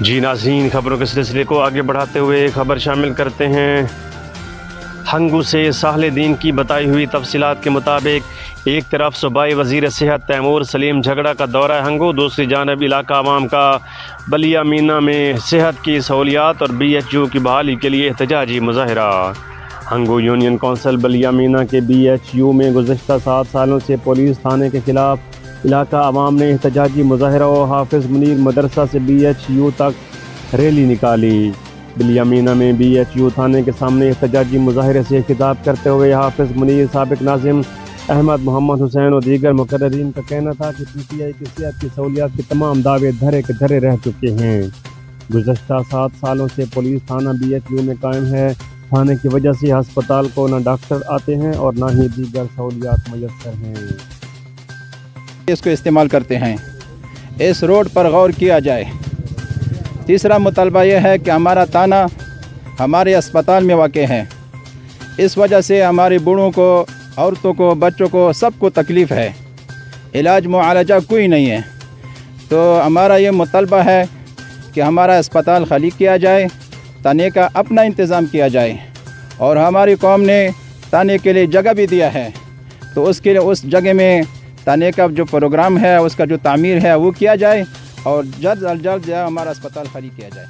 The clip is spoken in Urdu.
جی ناظرین، خبروں کے سلسلے کو آگے بڑھاتے ہوئے خبر شامل کرتے ہیں۔ ہنگو سے صالح دین کی بتائی ہوئی تفصیلات کے مطابق ایک طرف صوبائی وزیر صحت تیمور سلیم جھگڑا کا دورہ ہنگو، دوسری جانب علاقہ عوام کا بلیا مینا میں صحت کی سہولیات اور بی ایچ یو کی بحالی کے لیے احتجاجی مظاہرہ۔ ہنگو یونین کونسل بلیا مینا کے بی ایچ یو میں گزشتہ 7 سالوں سے پولیس تھانے کے خلاف علاقہ عوام نے احتجاجی مظاہرہ و حافظ منیر مدرسہ سے بی ایچ یو تک ریلی نکالی۔ بلیا مینا میں بی ایچ یو تھانے کے سامنے احتجاجی مظاہرے سے خطاب کرتے ہوئے حافظ منیر، سابق ناظم احمد محمد حسین اور دیگر مقررین کا کہنا تھا کہ پی ٹی آئی کی صحت کی سہولیات کے تمام دعوے دھرے کے دھرے رہ چکے ہیں۔ گزشتہ 7 سالوں سے پولیس تھانہ بی ایچ یو میں قائم ہے۔ تھانے کی وجہ سے ہسپتال کو نہ ڈاکٹر آتے ہیں اور نہ ہی دیگر سہولیات میسر ہیں۔ اس کو استعمال کرتے ہیں، اس روڈ پر غور کیا جائے۔ تیسرا مطالبہ یہ ہے کہ ہمارا تھانہ ہمارے اسپتال میں واقع ہے، اس وجہ سے ہمارے بوڑھوں کو، عورتوں کو، بچوں کو، سب کو تکلیف ہے، علاج معالجہ کوئی نہیں ہے۔ تو ہمارا یہ مطالبہ ہے کہ ہمارا اسپتال خالی کیا جائے، تانے کا اپنا انتظام کیا جائے، اور ہماری قوم نے تانے کے لیے جگہ بھی دیا ہے، تو اس کے لیے اس جگہ میں تانے کا جو پروگرام ہے، اس کا جو تعمیر ہے وہ کیا جائے، اور جلد از جلد ہمارا اسپتال خالی کیا جائے۔